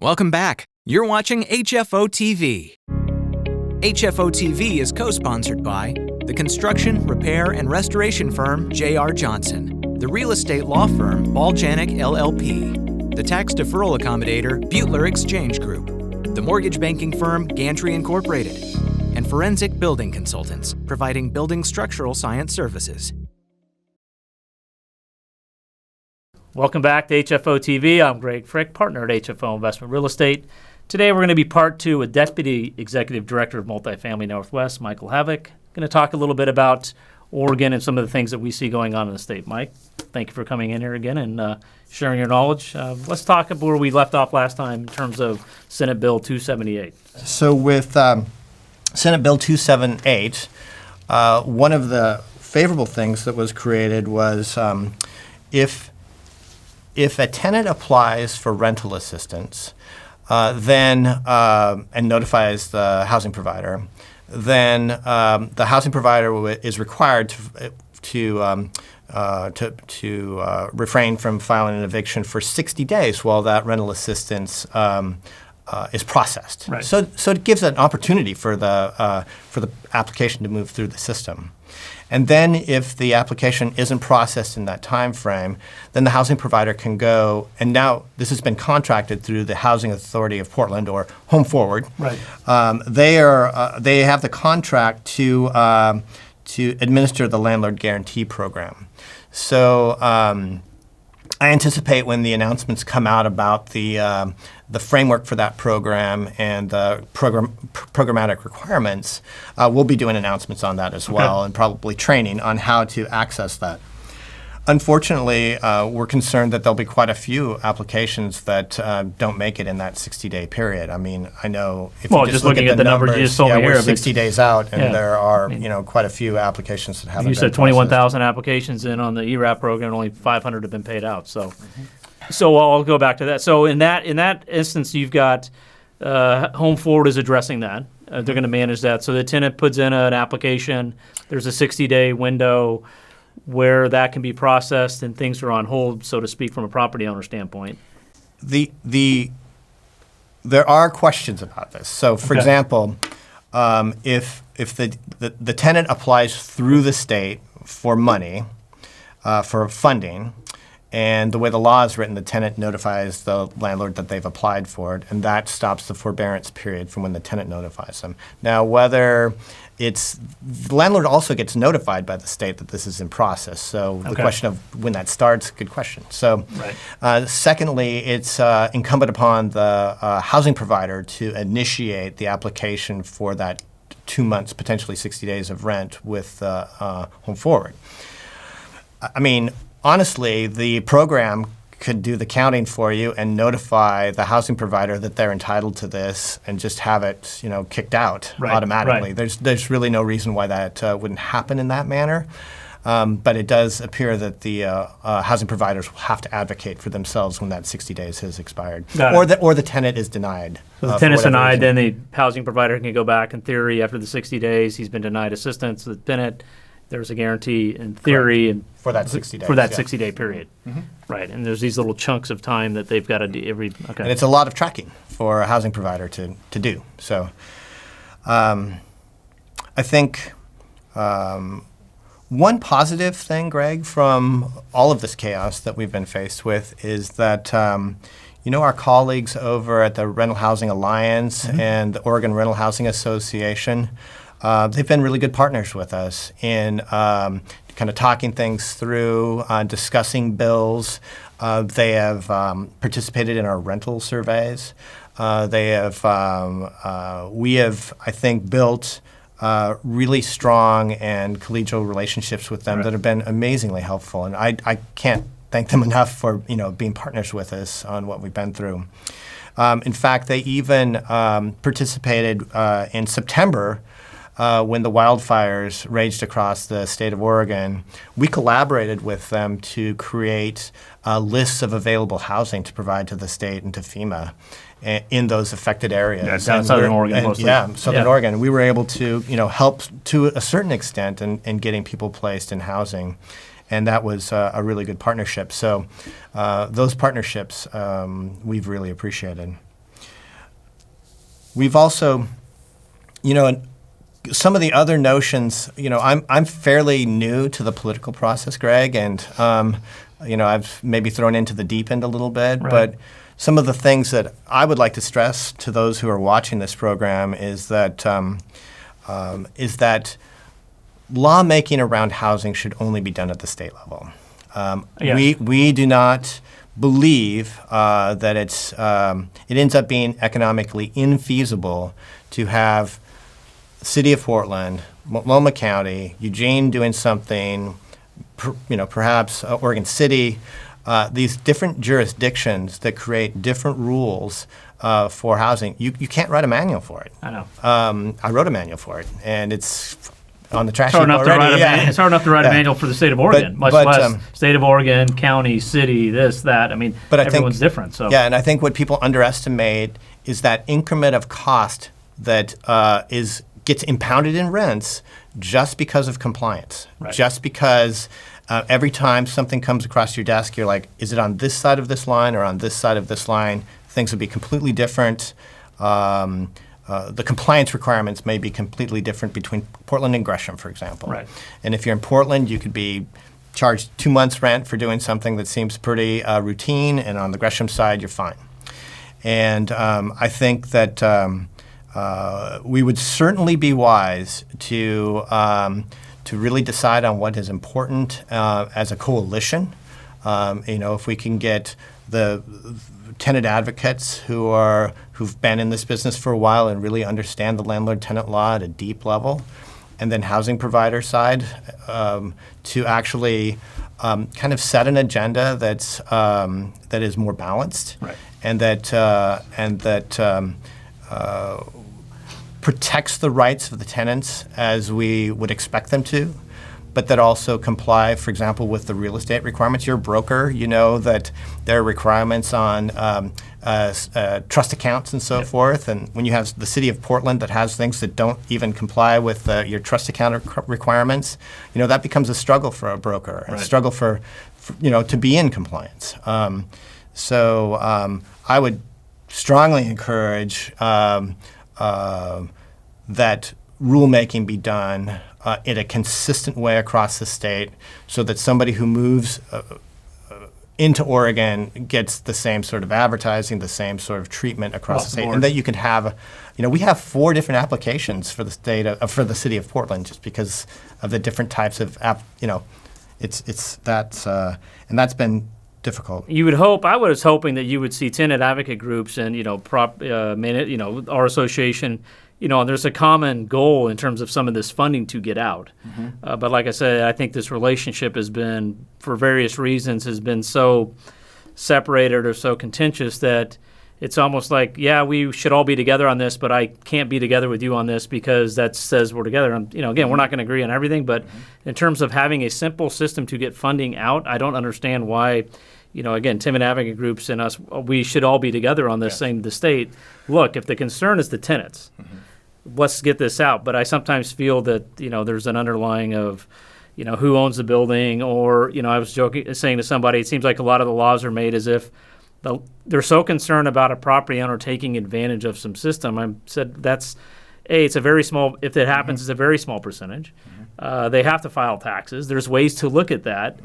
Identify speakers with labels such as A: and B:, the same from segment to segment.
A: Welcome back. You're watching HFO-TV. HFO-TV is co-sponsored by the construction, repair, and restoration firm J.R. Johnson, the real estate law firm Baljanik LLP, the tax deferral accommodator Butler Exchange Group, the mortgage banking firm Gantry Incorporated, and forensic building consultants providing building structural science services.
B: Welcome back to HFO TV. I'm Greg Frick, partner at HFO Investment Real Estate. Today we're going to be part two with Deputy Executive Director of Multifamily Northwest, Michael Havlik. Going to talk a little bit about Oregon and some of the things that we see going on in the state. Mike, thank you for coming in here again and sharing your knowledge. Let's talk about where we left off last time in terms of Senate Bill 278.
C: So with Senate Bill 278, one of the favorable things that was created was if a tenant applies for rental assistance, then and notifies the housing provider, then the housing provider is required to refrain from filing an eviction for 60 days while that rental assistance is processed.
B: Right.
C: So it gives an opportunity for the application to move through the system. And then if the application isn't processed in that time frame, then the housing provider can go, and now this has been contracted through the Housing Authority of Portland, or Home Forward.
B: Right.
C: They have the contract to administer the landlord guarantee program. So I anticipate when the announcements come out about the framework for that program and the programmatic requirements, we'll be doing announcements on that as well, and probably training on how to access that. Unfortunately, we're concerned that there'll be quite a few applications that don't make it in that 60-day period. I mean, I know if you just look at the numbers,
B: you just told me here,
C: we're 60 days out, and there are quite a few applications that haven't been
B: processed. You said 21,000 applications in on the ERAP program, only 500 have been paid out. So I'll go back to that. So in that instance, you've got Home Forward is addressing that. They're going to manage that. So the tenant puts in an application. There's a 60-day window where that can be processed and things are on hold, so to speak, from a property owner standpoint.
C: There are questions about this. So, for example, if the tenant applies through the state for money, for funding, and the way the law is written, the tenant notifies the landlord that they've applied for it, and that stops the forbearance period from when the tenant notifies them. Now, whether the landlord also gets notified by the state that this is in process. So the question of when that starts, good question. So secondly, it's incumbent upon the housing provider to initiate the application for that 2 months, potentially 60 days of rent with Home Forward. I mean, honestly, the program could do the counting for you and notify the housing provider that they're entitled to this and just have it, kicked out automatically.
B: Right.
C: There's really no reason why that wouldn't happen in that manner. But it does appear that the housing providers will have to advocate for themselves when that 60 days has expired, or the tenant is denied.
B: So the tenant's denied, then the housing provider can go back. In theory, after the 60 days, he's been denied assistance. The tenant, there's a guarantee in theory and
C: for that 60 days.
B: For that 60-day period. Right. And there's these little chunks of time that they've got to do
C: And it's a lot of tracking for a housing provider to do. So I think one positive thing, Greg, from all of this chaos that we've been faced with is that our colleagues over at the Rental Housing Alliance and the Oregon Rental Housing Association, they've been really good partners with us in kind of talking things through, discussing bills. They have participated in our rental surveys. We have, I think, built really strong and collegial relationships with them that have been amazingly helpful. And I can't thank them enough for being partners with us on what we've been through. In fact, they even participated in September when the wildfires raged across the state of Oregon. We collaborated with them to create lists of available housing to provide to the state and to FEMA in those affected areas.
B: Yeah, down Southern Oregon mostly.
C: Yeah, Southern Oregon. We were able to help to a certain extent in getting people placed in housing. And that was a really good partnership. So those partnerships we've really appreciated. we've also, some of the other notions, I'm fairly new to the political process, Greg, and I've maybe thrown into the deep end a little bit,
B: Right.
C: but some of the things that I would like to stress to those who are watching this program is that lawmaking around housing should only be done at the state level.
B: Yes.
C: We do not believe that it ends up being economically infeasible to have City of Portland, Multnomah County, Eugene doing something, perhaps Oregon City, these different jurisdictions that create different rules for housing. You can't write a manual for it.
B: I know.
C: I wrote a manual for it, and it's on the trash
B: It's hard
C: heap
B: enough to
C: already.
B: it's hard enough to write a manual for the state of Oregon, much
C: but,
B: less state of Oregon, county, city, this, that. I mean,
C: But I think-
B: everyone's different. So
C: Yeah, and I think what people underestimate is that increment of cost that gets impounded in rents just because of compliance.
B: Right.
C: Just because every time something comes across your desk, you're like, is it on this side of this line or on this side of this line? Things would be completely different. The compliance requirements may be completely different between Portland and Gresham, for example.
B: Right.
C: And if you're in Portland, you could be charged 2 months' rent for doing something that seems pretty routine, and on the Gresham side, you're fine. And I think that we would certainly be wise to really decide on what is important as a coalition. If we can get the tenant advocates who've been in this business for a while and really understand the landlord-tenant law at a deep level, and then housing provider side to actually kind of set an agenda that is more balanced,
B: Right.
C: and that protects the rights of the tenants as we would expect them to, but that also comply, for example, with the real estate requirements. You're a broker, you know that there are requirements on trust accounts and so forth. And when you have the city of Portland that has things that don't even comply with your trust account requirements, that becomes a struggle for a broker,
B: Right.
C: a struggle for to be in compliance. So I would strongly encourage that rulemaking be done in a consistent way across the state, so that somebody who moves into Oregon gets the same sort of advertising, the same sort of treatment across the state,
B: board.
C: and that you can have, we have 4 different applications for the state for the city of Portland, just because of the different types of it's that, and that's been difficult.
B: you would hope. I was hoping that you would see tenant advocate groups and our association. And there's a common goal in terms of some of this funding to get out.
C: Mm-hmm.
B: But like I said, I think this relationship has been, for various reasons, has been so separated or so contentious that it's almost like, yeah, we should all be together on this, but I can't be together with you on this because that says we're together. And, again, we're not going to agree on everything, but in terms of having a simple system to get funding out, I don't understand why, again, tenant advocate groups and us, we should all be together on this, saying to the state, look, if the concern is the tenants, let's get this out. But I sometimes feel that, there's an underlying of, who owns the building, or, I was saying to somebody, it seems like a lot of the laws are made as if they're so concerned about a property owner taking advantage of some system. I said it's a very small, if it happens, it's a very small percentage. They have to file taxes. There's ways to look at that.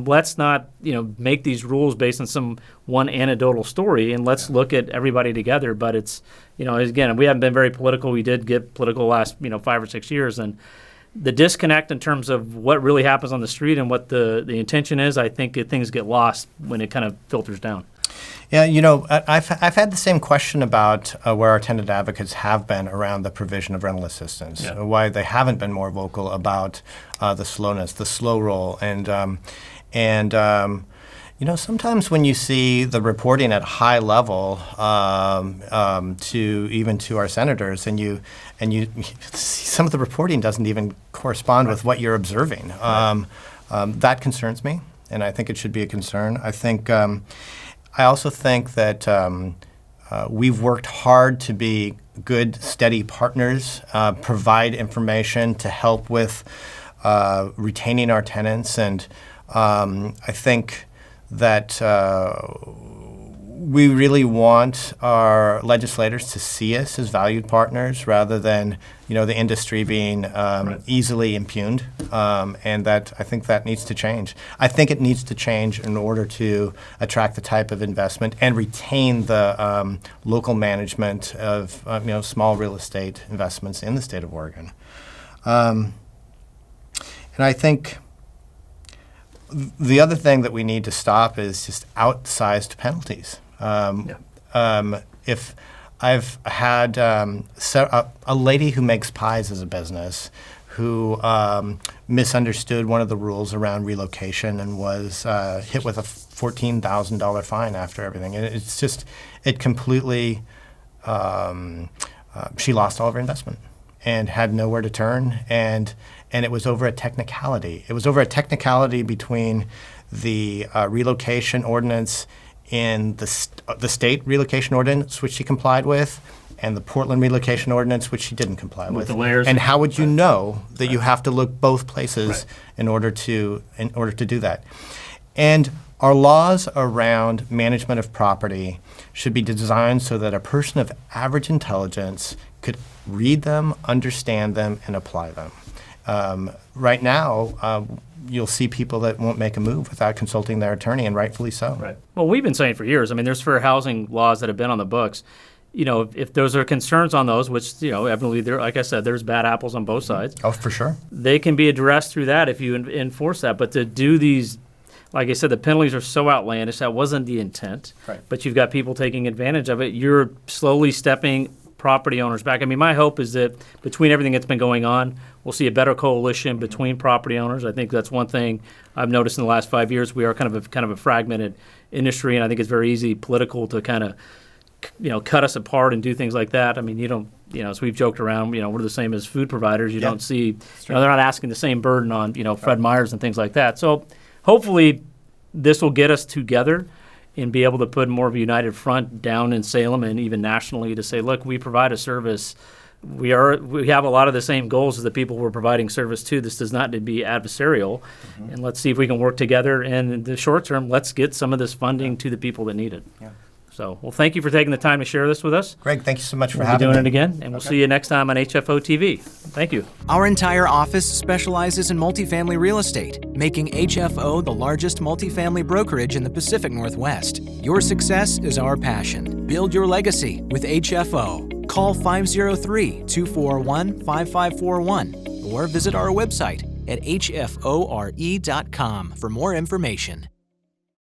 B: Let's not, make these rules based on one anecdotal story, and let's look at everybody together. But it's, again, we haven't been very political. We did get political last, 5 or 6 years, and the disconnect in terms of what really happens on the street and what the intention is, I think things get lost when it kind of filters down.
C: Yeah, I've had the same question about where our tenant advocates have been around the provision of rental assistance, why they haven't been more vocal about the slowness, the slow roll, and sometimes when you see the reporting at high level to our senators, and you some of the reporting doesn't even correspond with what you're observing. That concerns me, and I think it should be a concern. I also think that we've worked hard to be good, steady partners, provide information to help with retaining our tenants, and I think that we really want our legislators to see us as valued partners rather than, the industry being easily impugned, and that I think that needs to change. I think it needs to change in order to attract the type of investment and retain the local management of small real estate investments in the state of Oregon. And I think the other thing that we need to stop is just outsized penalties. If I've had a lady who makes pies as a business who misunderstood one of the rules around relocation and was hit with a $14,000 fine after everything. And it's just, it completely, she lost all of her investment and had nowhere to turn. And it was over a technicality. It was over a technicality between the relocation ordinance in the state relocation ordinance, which she complied with, and the Portland relocation ordinance, which she didn't comply with.
B: The layers.
C: And how would you know that you have to look both places in order to do that? And our laws around management of property should be designed so that a person of average intelligence could read them, understand them, and apply them. Right now, you'll see people that won't make a move without consulting their attorney, and rightfully so.
B: Right. Well, we've been saying for years, there's fair housing laws that have been on the books. If those are concerns on those, which, evidently, like I said, there's bad apples on both sides.
C: Oh, for sure.
B: They can be addressed through that if you enforce that. But to do these, like I said, the penalties are so outlandish. That wasn't the intent.
C: Right.
B: But you've got people taking advantage of it. You're slowly stepping property owners back. My hope is that between everything that's been going on, we'll see a better coalition between property owners. I think that's one thing I've noticed in the last 5 years. We are kind of a fragmented industry, and I think it's very easy political to kind of, cut us apart and do things like that. You don't, as we've joked around, we're the same as food providers. You don't see, they're not asking the same burden on, Fred Meyers and things like that. So hopefully this will get us together and be able to put more of a united front down in Salem and even nationally to say, look, we provide a service. We have a lot of the same goals as the people we're providing service to. This does not need to be adversarial. Mm-hmm. And let's see if we can work together. And in the short term, let's get some of this funding to the people that need it. Yeah. So, thank you for taking the time to share this with us.
C: Greg, thank you so much for
B: having me. We'll be doing it again, and we'll see you next time on HFO-TV. Thank you.
A: Our entire office specializes in multifamily real estate, making HFO the largest multifamily brokerage in the Pacific Northwest. Your success is our passion. Build your legacy with HFO. Call 503-241-5541 or visit our website at hfore.com for more information.